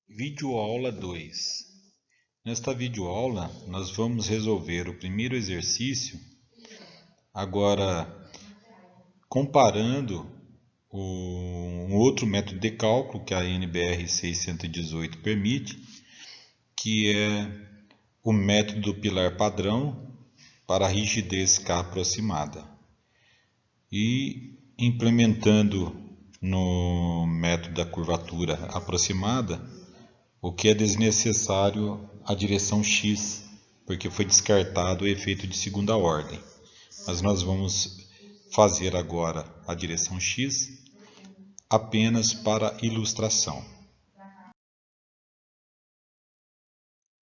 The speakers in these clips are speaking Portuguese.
Videoaula 2. Nesta videoaula, nós vamos resolver o primeiro exercício, agora comparando um outro método de cálculo que a NBR 618 permite, que é o método do pilar padrão para a rigidez K aproximada. E implementando no método da curvatura aproximada, o que é desnecessário a direção x, porque foi descartado o efeito de segunda ordem. Mas nós vamos fazer agora a direção x apenas para ilustração.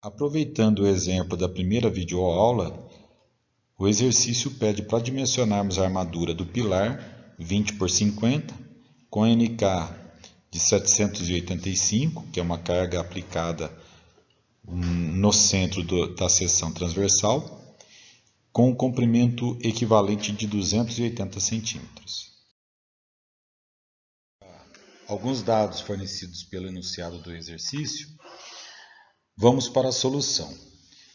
Aproveitando o exemplo da primeira videoaula, o exercício pede para dimensionarmos a armadura do pilar 20 por 50, com NK de 785, que é uma carga aplicada no centro da seção transversal, com um comprimento equivalente de 280 centímetros. Alguns dados fornecidos pelo enunciado do exercício. Vamos para a solução.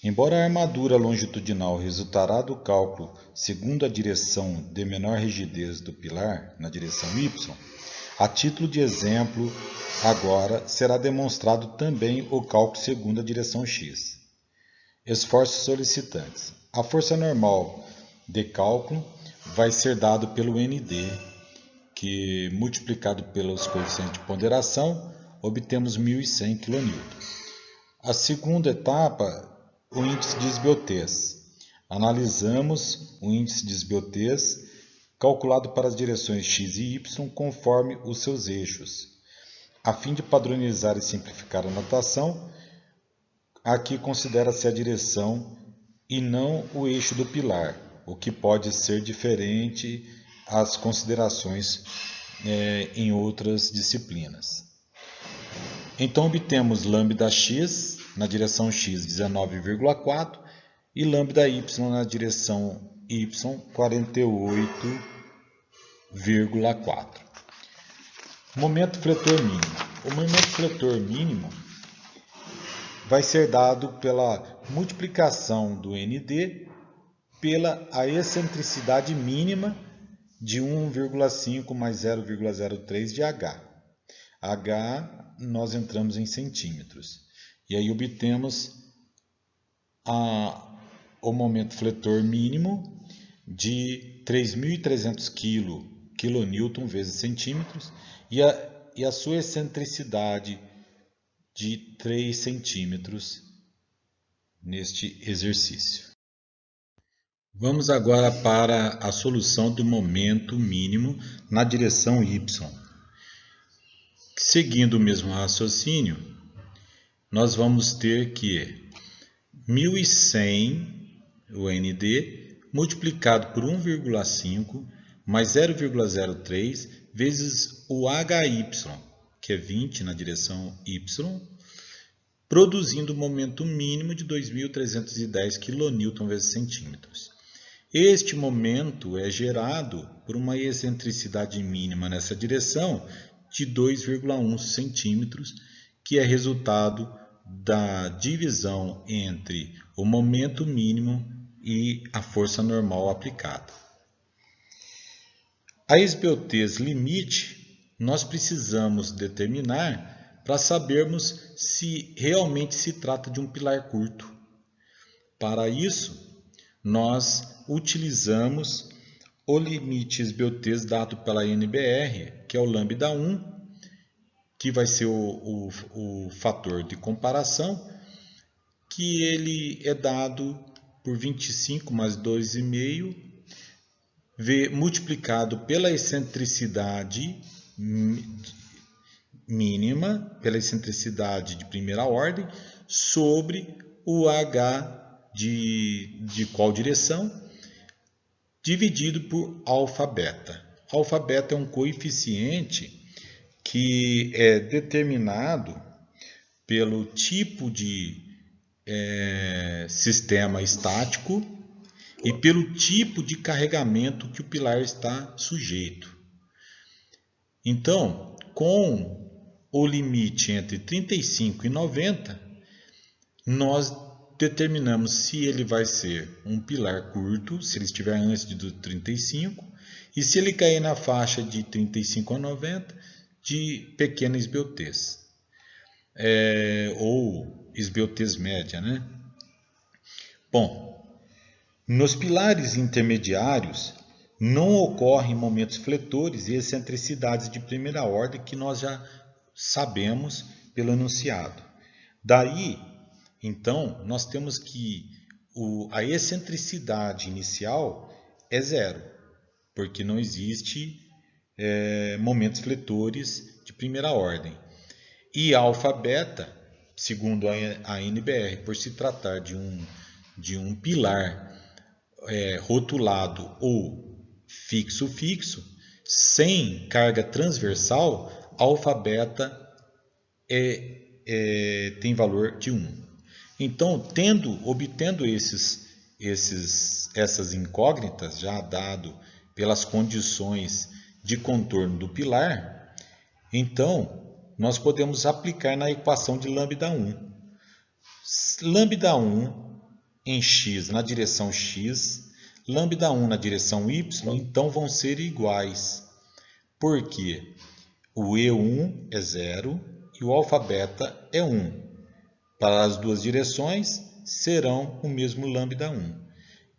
Embora a armadura longitudinal resultará do cálculo segundo a direção de menor rigidez do pilar, na direção y, a título de exemplo, agora será demonstrado também o cálculo segundo a direção x. Esforços solicitantes. A força normal de cálculo vai ser dado pelo ND, que multiplicado pelos coeficientes de ponderação, obtemos 1.100 kN. A segunda etapa, o índice de esbeltez. Analisamos o índice de esbeltez calculado para as direções x e y conforme os seus eixos. A fim de padronizar e simplificar a notação, aqui considera-se a direção e não o eixo do pilar, o que pode ser diferente às considerações em outras disciplinas. Então obtemos lambda(x) na direção x 19,4 e lambda(y) na direção y 48,4. Momento fletor mínimo. O momento fletor mínimo vai ser dado pela multiplicação do ND pela a excentricidade mínima de 1,5 mais 0,03 de H. H nós entramos em centímetros. E aí obtemos o momento fletor mínimo de 3.300 kN vezes centímetros e a sua excentricidade de 3 centímetros neste exercício. Vamos agora para a solução do momento mínimo na direção y. Seguindo o mesmo raciocínio, nós vamos ter que 1.100, o ND, multiplicado por 1,5 mais 0,03 vezes o HY, que é 20 na direção y, produzindo um momento mínimo de 2.310 kN vezes centímetros. Este momento é gerado por uma excentricidade mínima nessa direção de 2,1 centímetros, que é resultado da divisão entre o momento mínimo e a força normal aplicada. A esbeltez limite nós precisamos determinar para sabermos se realmente se trata de um pilar curto. Para isso, nós utilizamos o limite esbeltez dado pela NBR, que é o lambda1, que vai ser o fator de comparação, que ele é dado por 25 mais 2,5, multiplicado pela excentricidade mínima, pela excentricidade de primeira ordem, sobre o H de qual direção, dividido por alfa-beta. Alfa-beta é um coeficiente que é determinado pelo tipo de sistema estático e pelo tipo de carregamento que o pilar está sujeito. Então, com o limite entre 35 e 90, nós determinamos se ele vai ser um pilar curto, se ele estiver antes do 35, e se ele cair na faixa de 35 a 90, de pequena esbeltez, ou esbeltez média, né? Bom, nos pilares intermediários não ocorrem momentos fletores e excentricidades de primeira ordem que nós já sabemos pelo enunciado. Daí, então, nós temos que a excentricidade inicial é zero, porque não existe momentos fletores de primeira ordem. E alfa beta, segundo a NBR, por se tratar de um pilar rotulado ou fixo, sem carga transversal, alfa beta tem valor de 1. Então, obtendo essas incógnitas, já dado pelas condições de contorno do pilar, então nós podemos aplicar na equação de lambda1. Lambda1 em x na direção x, lambda1 na direção y, então vão ser iguais. Porque o E1 é 0 e o alfa beta é 1. Para as duas direções serão o mesmo lambda1,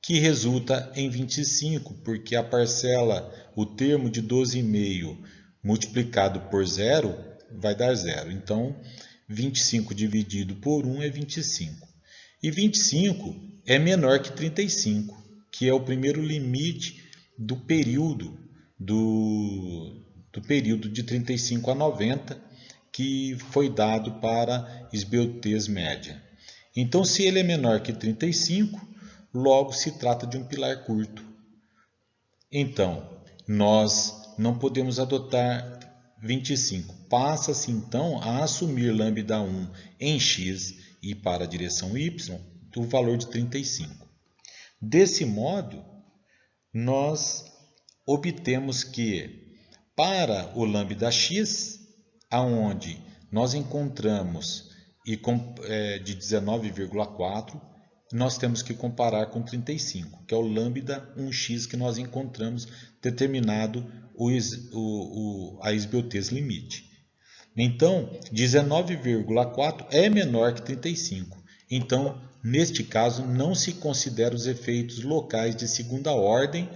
que resulta em 25, porque a parcela, o termo de 12,5 multiplicado por 0 vai dar 0. Então, 25 dividido por 1 é 25. E 25 é menor que 35, que é o primeiro limite do período de 35 a 90, que foi dado para esbeltez média. Então, se ele é menor que 35, logo se trata de um pilar curto. Então, nós não podemos adotar 25. Passa-se, então, a assumir lambda1 em x e para a direção y o valor de 35. Desse modo, nós obtemos que, para o lambda x, aonde nós encontramos de 19,4, nós temos que comparar com 35, que é o lambda 1x que nós encontramos determinado a esbeltez limite. Então, 19,4 é menor que 35. Então, neste caso, não se considera os efeitos locais de segunda ordem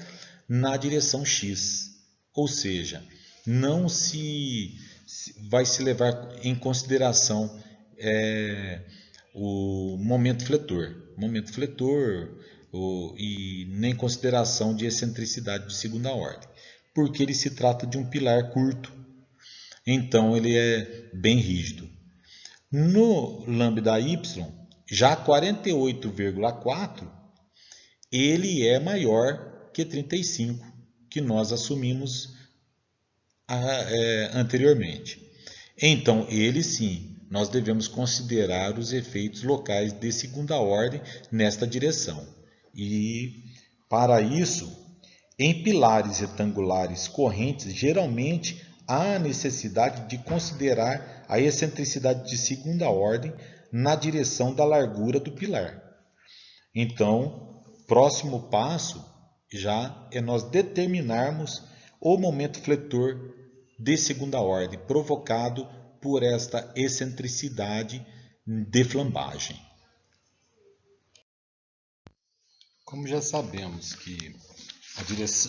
na direção x. Ou seja, não vai se levar em consideração o momento fletor e nem consideração de excentricidade de segunda ordem, porque ele se trata de um pilar curto, então ele é bem rígido. No lambda y, já 48,4, ele é maior que 35, que nós assumimos anteriormente. Então, ele sim, nós devemos considerar os efeitos locais de segunda ordem nesta direção. E, para isso, em pilares retangulares correntes, geralmente há necessidade de considerar a excentricidade de segunda ordem na direção da largura do pilar. Então, próximo passo já é nós determinarmos o momento fletor de segunda ordem, provocado por esta excentricidade de flambagem. Como já sabemos que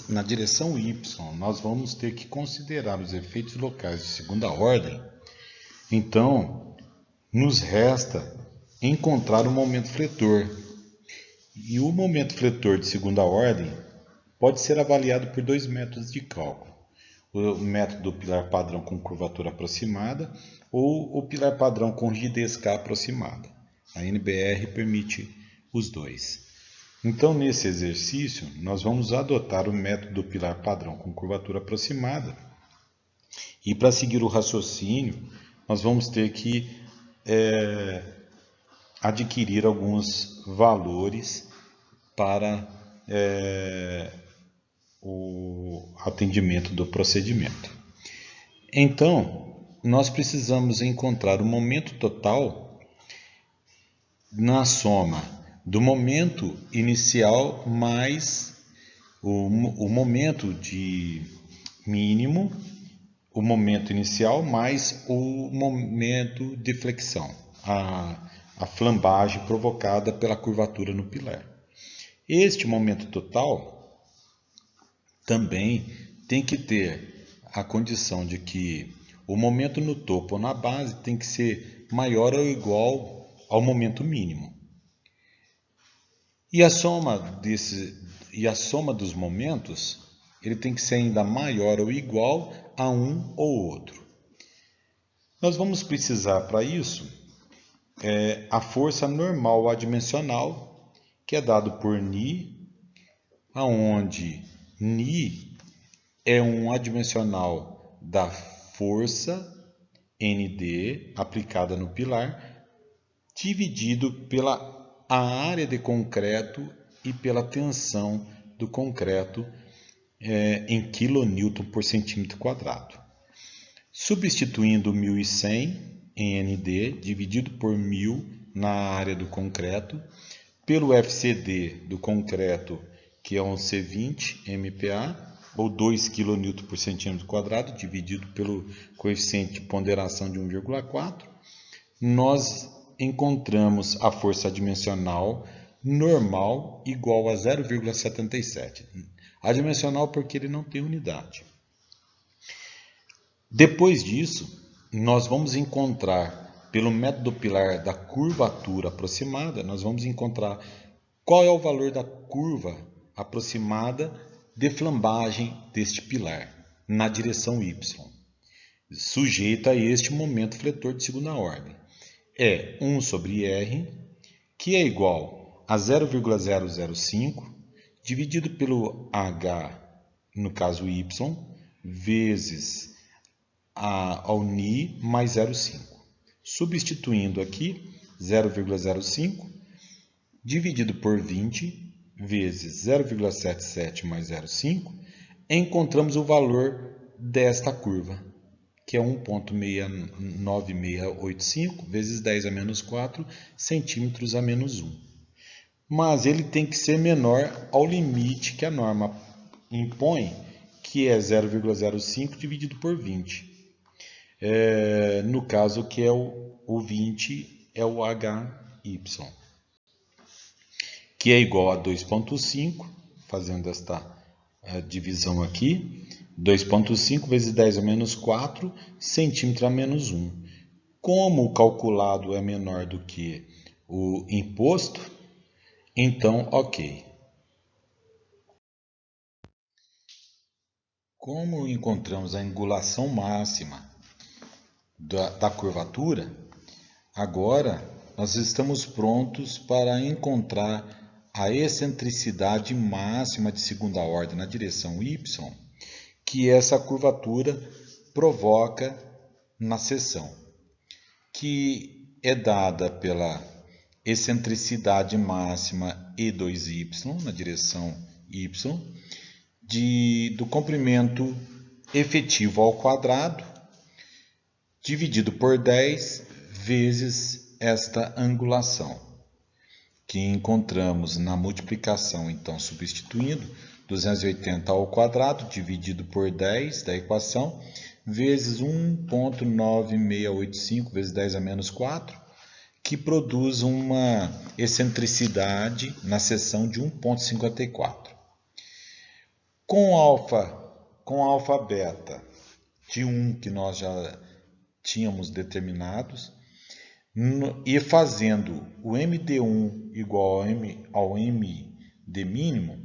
na direção y nós vamos ter que considerar os efeitos locais de segunda ordem, então nos resta encontrar o momento fletor. E o momento fletor de segunda ordem pode ser avaliado por dois métodos de cálculo. O método do pilar padrão com curvatura aproximada ou o pilar padrão com rigidez K aproximada. A NBR permite os dois. Então, nesse exercício, nós vamos adotar o método do pilar padrão com curvatura aproximada. E para seguir o raciocínio, nós vamos ter que adquirir alguns valores para o atendimento do procedimento. Então, nós precisamos encontrar o momento total na soma do momento inicial mais o momento de mínimo, o momento inicial mais o momento de flexão, a flambagem provocada pela curvatura no pilar. Este momento total também tem que ter a condição de que o momento no topo ou na base tem que ser maior ou igual ao momento mínimo. E a soma dos momentos, ele tem que ser ainda maior ou igual a um ou outro. Nós vamos precisar para isso a força normal adimensional, que é dado por Ni, aonde Ni é um adimensional da força ND aplicada no pilar, dividido pela área de concreto e pela tensão do concreto em kN por centímetro quadrado. Substituindo 1100 em ND dividido por 1000 na área do concreto, pelo FCD do concreto, que é um C20 MPa, ou 2 kN por centímetro quadrado, dividido pelo coeficiente de ponderação de 1,4, nós encontramos a força adimensional normal igual a 0,77. Adimensional porque ele não tem unidade. Depois disso, nós vamos encontrar, pelo método pilar da curvatura aproximada, nós vamos encontrar qual é o valor da curva aproximada de flambagem deste pilar, na direção Y, sujeita a este momento fletor de segunda ordem. É 1 sobre R, que é igual a 0,005, dividido pelo H, no caso Y, vezes ao Ni mais 0,5. Substituindo aqui, 0,05 dividido por 20 vezes 0,77 mais 0,5, encontramos o valor desta curva, que é 1,9685 vezes 10 a menos 4 centímetros a menos 1. Mas ele tem que ser menor ao limite que a norma impõe, que é 0,05 dividido por 20. No caso que é o 20 é o HY, que é igual a 2,5, fazendo esta divisão aqui, 2,5 vezes 10 a menos 4 centímetro a menos 1. Como o calculado é menor do que o imposto, então ok. Como encontramos a angulação máxima da curvatura, agora nós estamos prontos para encontrar a excentricidade máxima de segunda ordem na direção Y, que essa curvatura provoca na seção, que é dada pela excentricidade máxima E2y na direção Y, do comprimento efetivo ao quadrado, dividido por 10 vezes esta angulação, que encontramos na multiplicação, então, substituindo 280 ao quadrado, dividido por 10 da equação, vezes 1,9685 vezes 10 a menos 4, que produz uma excentricidade na seção de 1,54. Com alfa beta de 1 que nós já tínhamos determinados, e fazendo o MD1 igual ao MD mínimo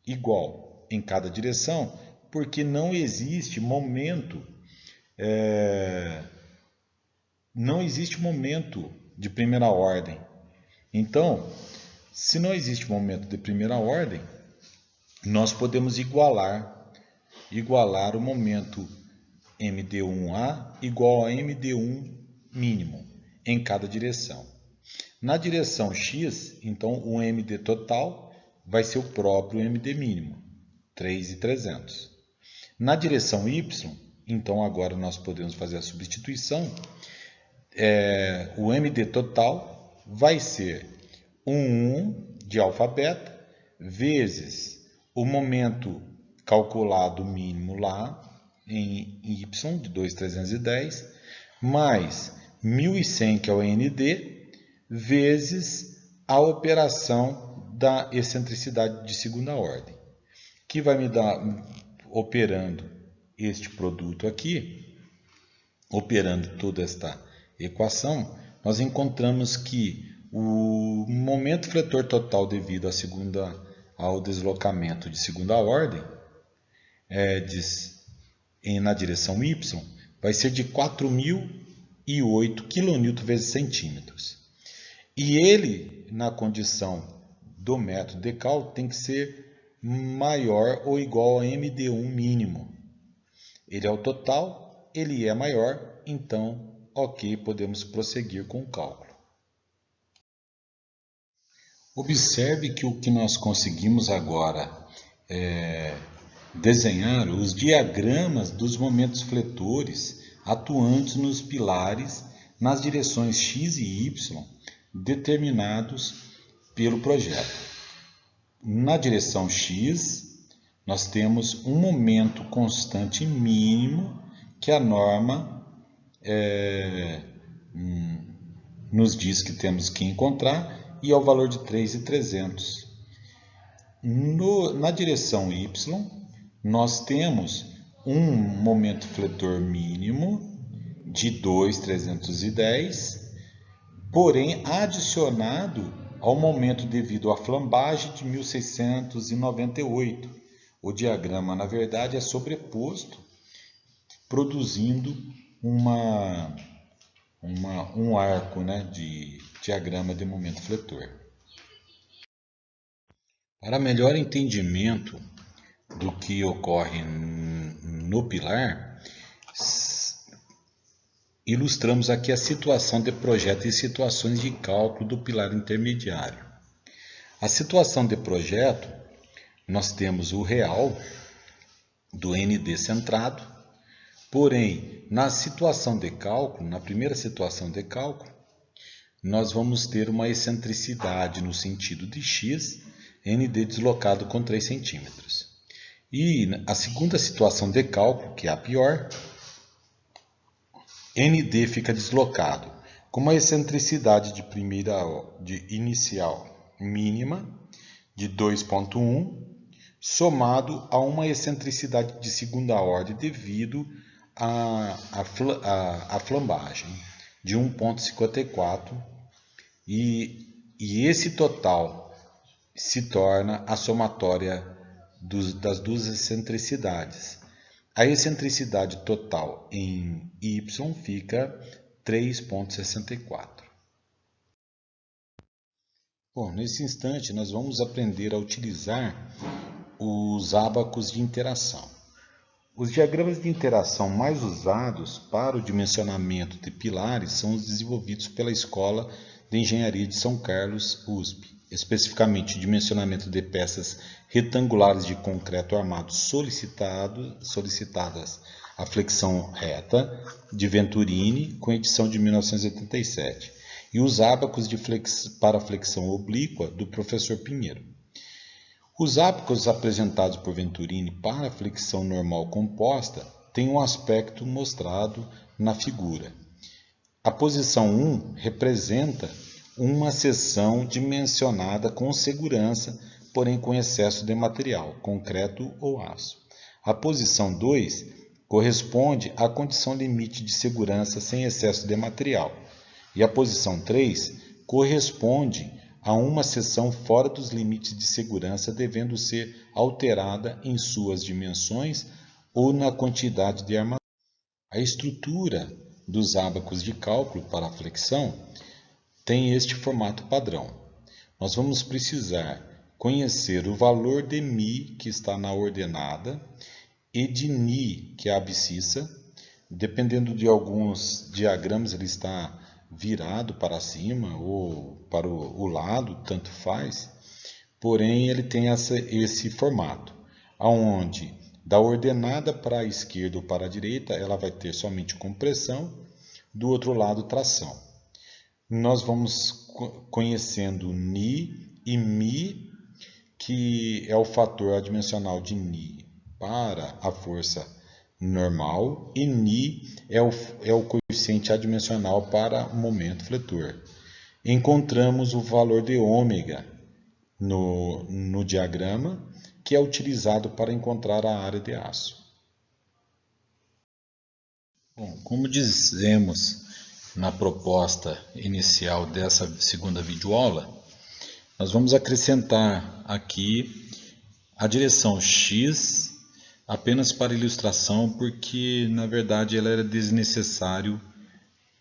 igual em cada direção, porque não existe momento de primeira ordem. Então, se não existe momento de primeira ordem, nós podemos igualar o momento MD1A igual a MD1 mínimo em cada direção. Na direção X, então, o MD total vai ser o próprio MD mínimo, 3.300. Na direção Y, Então agora nós podemos fazer a substituição. O MD total vai ser 1 de alfa-beta vezes o momento calculado mínimo lá em Y de 2.310 mais 1.100, que é o ND, vezes a operação da excentricidade de segunda ordem, que vai me dar, operando este produto aqui, operando toda esta equação, nós encontramos que o momento fletor total devido ao deslocamento de segunda ordem na direção Y vai ser de 4.008 kN vezes centímetros. E ele, na condição do método de cálculo, tem que ser maior ou igual a MD1 mínimo. Ele é o total, ele é maior, então, ok, podemos prosseguir com o cálculo. Observe que o que nós conseguimos agora desenhar os diagramas dos momentos fletores atuantes nos pilares nas direções x e y determinados pelo projeto. Na direção x, nós temos um momento constante mínimo que a norma nos diz que temos que encontrar, e é o valor de 3.300. Na direção y, nós temos um momento fletor mínimo de 2.310, porém adicionado ao momento devido à flambagem de 1.698. O diagrama, na verdade, é sobreposto, produzindo um arco, de diagrama de momento fletor. Para melhor entendimento do que ocorre no pilar, ilustramos aqui a situação de projeto e situações de cálculo do pilar intermediário. A situação de projeto, nós temos o real do ND centrado, porém, na situação de cálculo, na primeira situação de cálculo, nós vamos ter uma excentricidade no sentido de x, ND deslocado com 3 centímetros. E a segunda situação de cálculo, que é a pior, ND fica deslocado com uma excentricidade de inicial mínima de 2,1, somado a uma excentricidade de segunda ordem devido à flambagem de 1,54, e esse total se torna a somatória das duas excentricidades. A excentricidade total em Y fica 3,64. Bom, nesse instante nós vamos aprender a utilizar os ábacos de interação. Os diagramas de interação mais usados para o dimensionamento de pilares são os desenvolvidos pela Escola de Engenharia de São Carlos, USP, especificamente dimensionamento de peças retangulares de concreto armado solicitadas à flexão reta, de Venturini, com edição de 1987, e os ábacos para flexão oblíqua, do professor Pinheiro. Os ábacos apresentados por Venturini para a flexão normal composta têm um aspecto mostrado na figura. A posição 1 representa uma seção dimensionada com segurança, porém com excesso de material, concreto ou aço. A posição 2 corresponde à condição limite de segurança sem excesso de material. E a posição 3 corresponde a uma seção fora dos limites de segurança, devendo ser alterada em suas dimensões ou na quantidade de armadura. A estrutura dos ábacos de cálculo para a flexão tem este formato padrão. Nós vamos precisar conhecer o valor de Mi, que está na ordenada, e de Ni, que é a abscissa. Dependendo de alguns diagramas, ele está virado para cima ou para o lado, tanto faz. Porém, ele tem esse formato, onde Da ordenada para a esquerda ou para a direita, ela vai ter somente compressão, do outro lado tração. Nós vamos conhecendo Ni e Mi, que é o fator adimensional de Ni para a força normal, e Ni é o coeficiente adimensional para o momento fletor. Encontramos o valor de ômega no diagrama, que é utilizado para encontrar a área de aço. Bom, como dizemos na proposta inicial dessa segunda videoaula, nós vamos acrescentar aqui a direção X apenas para ilustração, porque na verdade ela era desnecessário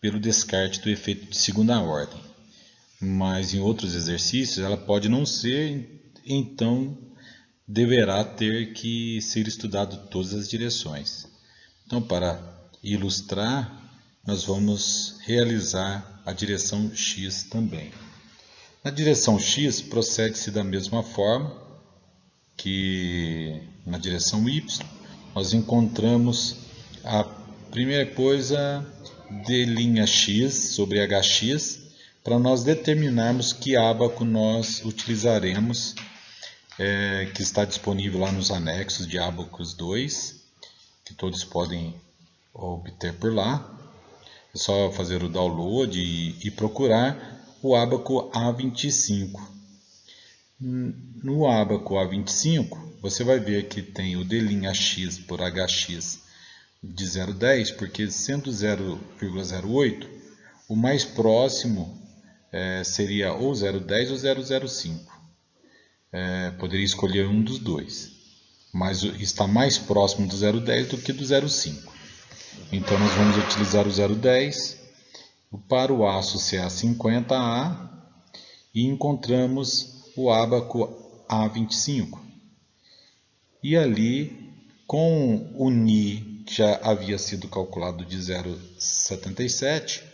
pelo descarte do efeito de segunda ordem. Mas em outros exercícios ela pode não ser, então deverá ter que ser estudado todas as direções. Então, para ilustrar, nós vamos realizar a direção X também. Na direção X, procede-se da mesma forma que na direção Y. Nós encontramos a primeira coisa de linha X sobre HX, para nós determinarmos que ábaco nós utilizaremos, que está disponível lá nos anexos de Abacus 2, que todos podem obter por lá. É só fazer o download e procurar o Abaco A25. No Abaco A25, você vai ver que tem o D' X por HX de 0,10, porque sendo 0,08, o mais próximo seria ou 0,10 ou 0,05. Poderia escolher um dos dois, mas está mais próximo do 0,10 do que do 0,5. Então nós vamos utilizar o 0,10 para o aço CA50A e encontramos o ábaco A25. E ali, com o Ni, que já havia sido calculado de 0,77,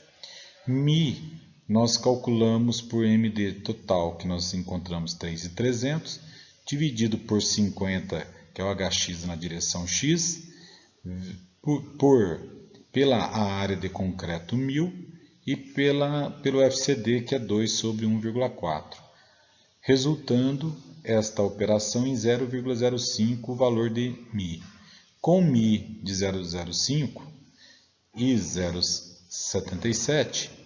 Mi nós calculamos por MD total, que nós encontramos 3.300, dividido por 50, que é o HX na direção X, pela área de concreto 1000 e pelo FCD, que é 2 sobre 1,4, resultando esta operação em 0,05 o valor de Mi. Com Mi de 0,05 e 0,77,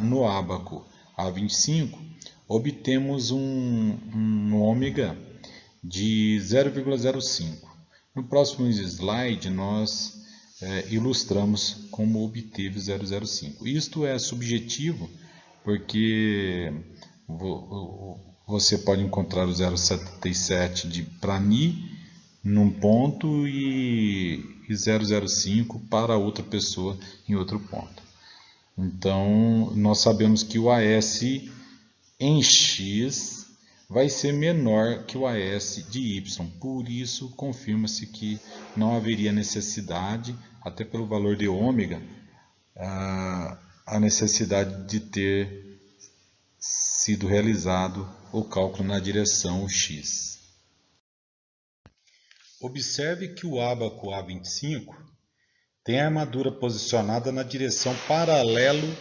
no ábaco A25, obtemos um ômega de 0,05. No próximo slide, nós ilustramos como obteve 0,05. Isto é subjetivo, porque você pode encontrar o 0,77 para Ni num ponto e 0,05 para outra pessoa em outro ponto. Então, nós sabemos que o AS em X vai ser menor que o AS de Y. Por isso, confirma-se que não haveria necessidade, até pelo valor de ômega, a necessidade de ter sido realizado o cálculo na direção X. Observe que o ábaco A25 tem a armadura posicionada na direção paralelo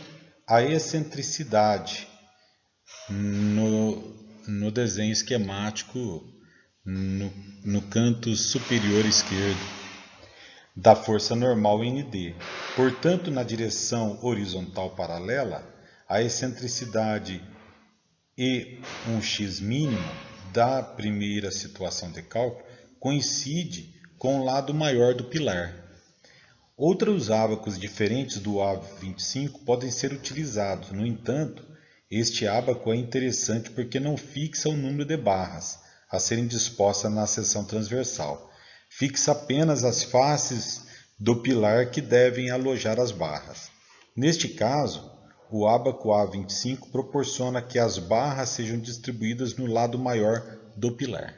à excentricidade no desenho esquemático no canto superior esquerdo da força normal ND. Portanto, na direção horizontal paralela, a excentricidade e um x mínimo da primeira situação de cálculo coincide com o lado maior do pilar. Outros ábacos diferentes do A25 podem ser utilizados. No entanto, este ábaco é interessante porque não fixa o número de barras a serem dispostas na seção transversal. Fixa apenas as faces do pilar que devem alojar as barras. Neste caso, o ábaco A25 proporciona que as barras sejam distribuídas no lado maior do pilar.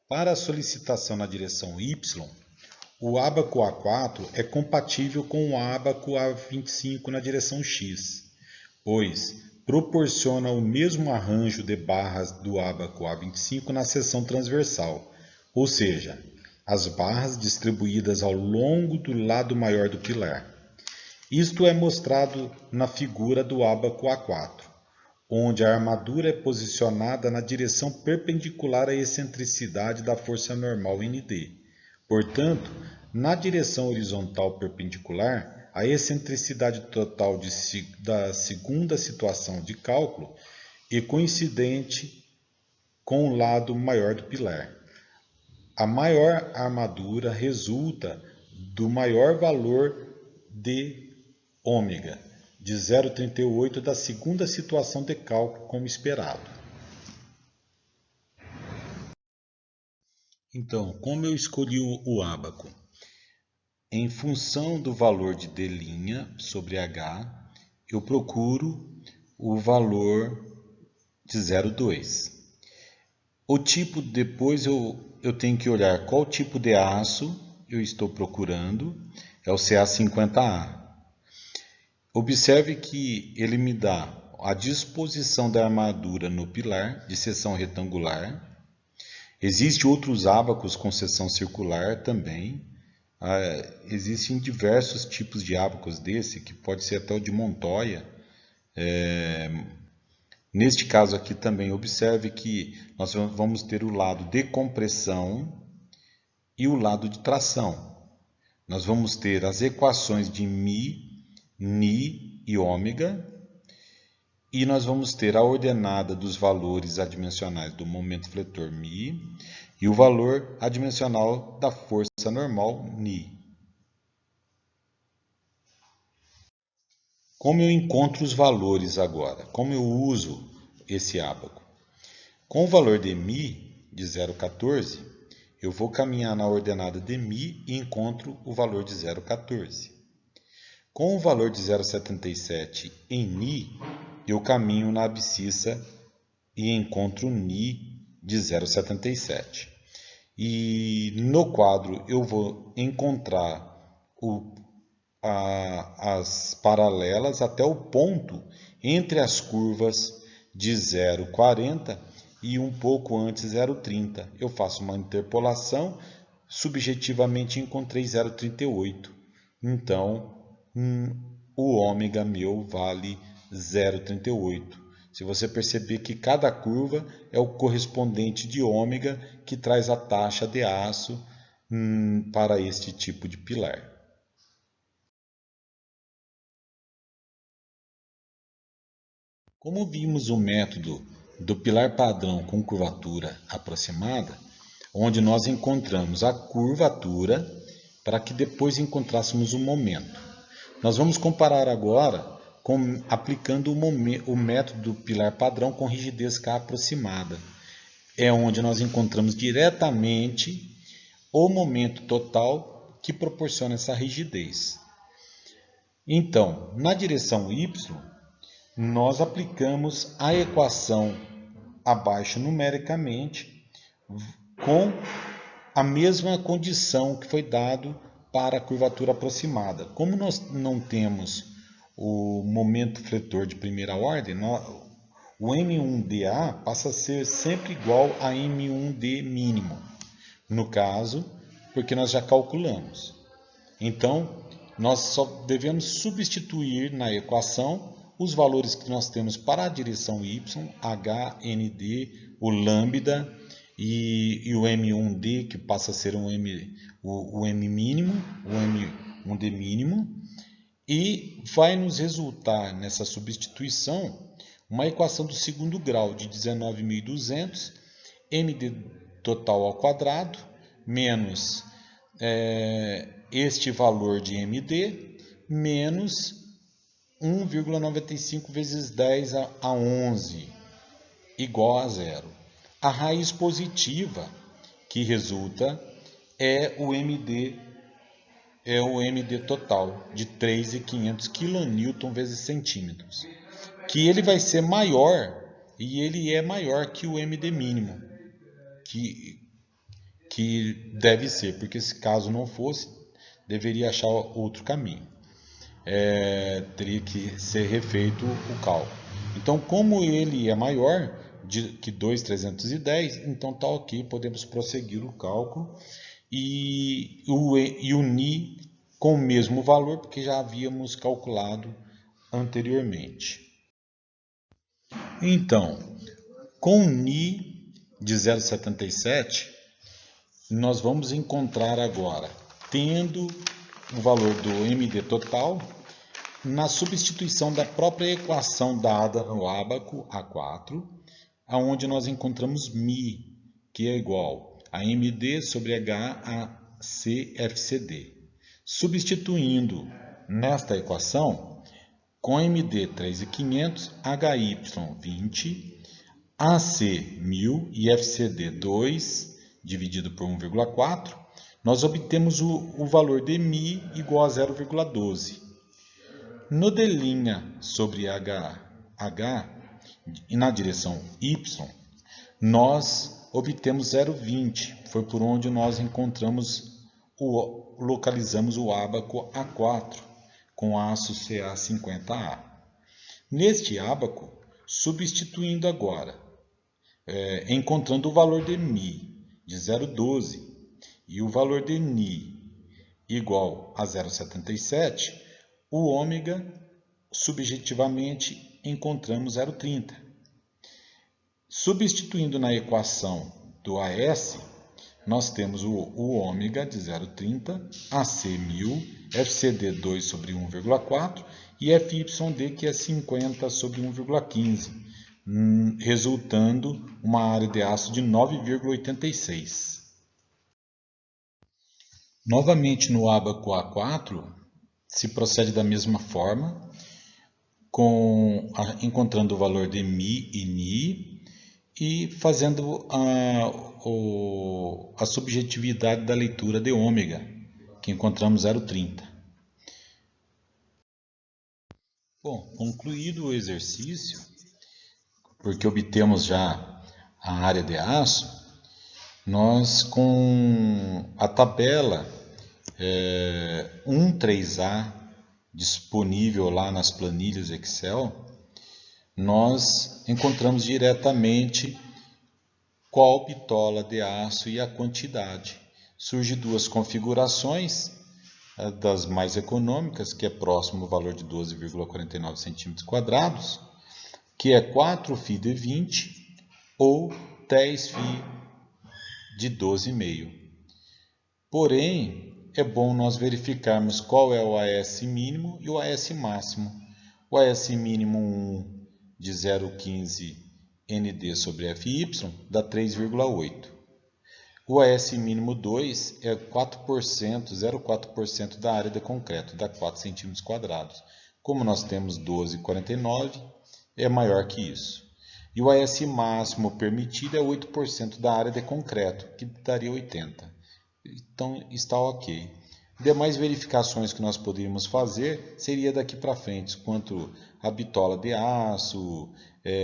Para a solicitação na direção Y, o ábaco A4 é compatível com o ábaco A25 na direção X, pois proporciona o mesmo arranjo de barras do ábaco A25 na seção transversal, ou seja, as barras distribuídas ao longo do lado maior do pilar. Isto é mostrado na figura do ábaco A4, onde a armadura é posicionada na direção perpendicular à excentricidade da força normal ND. Portanto, na direção horizontal perpendicular, a excentricidade total da segunda situação de cálculo é coincidente com o lado maior do pilar. A maior armadura resulta do maior valor de ômega, de 0,38 da segunda situação de cálculo, como esperado. Então, como eu escolhi o ábaco? Em função do valor de D' sobre H, eu procuro o valor de 0,2. O tipo, depois eu tenho que olhar qual tipo de aço eu estou procurando, é o CA50A. Observe que ele me dá a disposição da armadura no pilar de seção retangular. Existem outros ábacos com seção circular também. Existem diversos tipos de ábacos desse, que pode ser até o de Montoya. Neste caso aqui também, observe que nós vamos ter o lado de compressão e o lado de tração. Nós vamos ter as equações de Mi, Ni e ômega, e nós vamos ter a ordenada dos valores adimensionais do momento fletor Mi e o valor adimensional da força normal Ni. Como eu encontro os valores agora? Como eu uso esse ábaco? Com o valor de Mi de 0,14, eu vou caminhar na ordenada de Mi e encontro o valor de 0,14. Com o valor de 0,77 em Ni, eu caminho na abscissa e encontro Ni de 0,77. E no quadro eu vou encontrar as paralelas até o ponto entre as curvas de 0,40 e um pouco antes 0,30. Eu faço uma interpolação, subjetivamente encontrei 0,38. Então, o ômega meu vale 0,38. Se você perceber que cada curva é o correspondente de ômega que traz a taxa de aço para este tipo de pilar. Como vimos o método do pilar padrão com curvatura aproximada, onde nós encontramos a curvatura para que depois encontrássemos o momento. Nós vamos comparar agora aplicando o método do pilar padrão com rigidez K aproximada. É onde nós encontramos diretamente o momento total que proporciona essa rigidez. Então, na direção Y, nós aplicamos a equação abaixo numericamente com a mesma condição que foi dado para a curvatura aproximada. Como nós não temos o momento fletor de primeira ordem, o M1DA passa a ser sempre igual a M1D mínimo, no caso, porque nós já calculamos. Então, nós só devemos substituir na equação os valores que nós temos para a direção Y, H, ND, o lambda e o M1D, que passa a ser o M mínimo, o M1D mínimo, e vai nos resultar nessa substituição uma equação do segundo grau de 19.200, MD total ao quadrado, menos este valor de MD, menos 1,95 vezes 10 a 11, igual a zero. A raiz positiva que resulta é o MD total de 3.500 kN vezes centímetros, que ele vai ser maior, e ele é maior que o MD mínimo, que deve ser, porque se caso não fosse, deveria achar outro caminho. Teria que ser refeito o cálculo. Então, como ele é maior que 2.310, então está ok, podemos prosseguir o cálculo e unir com o mesmo valor, porque já havíamos calculado anteriormente. Então, com o Ni de 0,77, nós vamos encontrar agora, tendo o valor do MD total, na substituição da própria equação dada no ábaco A4, onde nós encontramos Mi, que é igual a MD sobre H a CFCD. Substituindo nesta equação, com MD 3.500, HY 20, AC 1.000 e FCD 2 dividido por 1,4, nós obtemos o valor de Mi igual a 0,12. No D' sobre H e na direção Y, nós obtemos 0,20. Foi por onde nós localizamos o ábaco A4 com aço CA50A. Neste ábaco, substituindo agora, encontrando o valor de Mi de 0,12 e o valor de Ni igual a 0,77, o ômega, subjetivamente, encontramos 0,30. Substituindo na equação do AS, nós temos o ômega de 0,30, AC 1.000, FCD 2 sobre 1,4 e FYD, que é 50 sobre 1,15, resultando uma área de aço de 9,86. Novamente no ábaco A4, se procede da mesma forma, encontrando o valor de Mi e Ni e fazendo a subjetividade da leitura de ômega, que encontramos 0,30. Bom, concluído o exercício, porque obtemos já a área de aço, nós com a tabela 1.3a disponível lá nas planilhas Excel, nós encontramos diretamente qual bitola de aço e a quantidade. Surgem duas configurações, das mais econômicas, que é próximo ao valor de 12,49 cm², que é 4 φ de 20 ou 10 φ de 12,5. Porém, é bom nós verificarmos qual é o AS mínimo e o AS máximo. O AS mínimo 1 de 0,15 ND sobre FY dá 3,8. O AS mínimo 2 é 4%, 0,4% da área de concreto, dá 4 cm². Como nós temos 12,49, é maior que isso. E o AS máximo permitido é 8% da área de concreto, que daria 80. Então está ok. Demais verificações que nós poderíamos fazer seria daqui para frente, quanto a bitola de aço,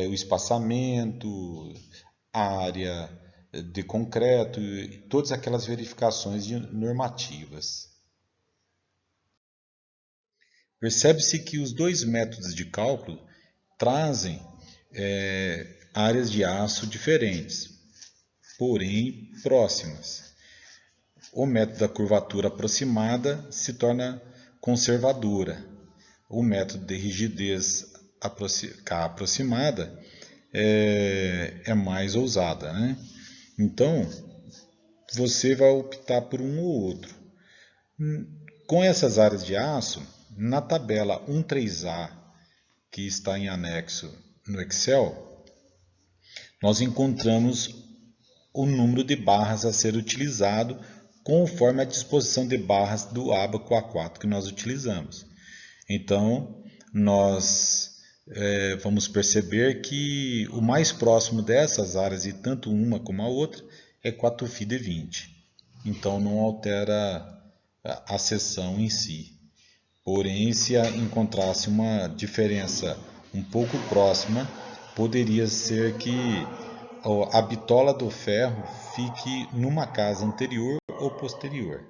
o espaçamento, a área de concreto, e todas aquelas verificações normativas. Percebe-se que os dois métodos de cálculo trazem áreas de aço diferentes, porém próximas. O método da curvatura aproximada se torna conservadora. O método de rigidez aproximada é mais ousada, né? Então, você vai optar por um ou outro. Com essas áreas de aço, na tabela 1.3a, que está em anexo no Excel, nós encontramos o número de barras a ser utilizado conforme a disposição de barras do ábaco A4 que nós utilizamos. Então, nós vamos perceber que o mais próximo dessas áreas, e tanto uma como a outra, é 4 φ de 20. Então, não altera a seção em si. Porém, se encontrasse uma diferença um pouco próxima, poderia ser que a bitola do ferro fique numa casa anterior ou posterior.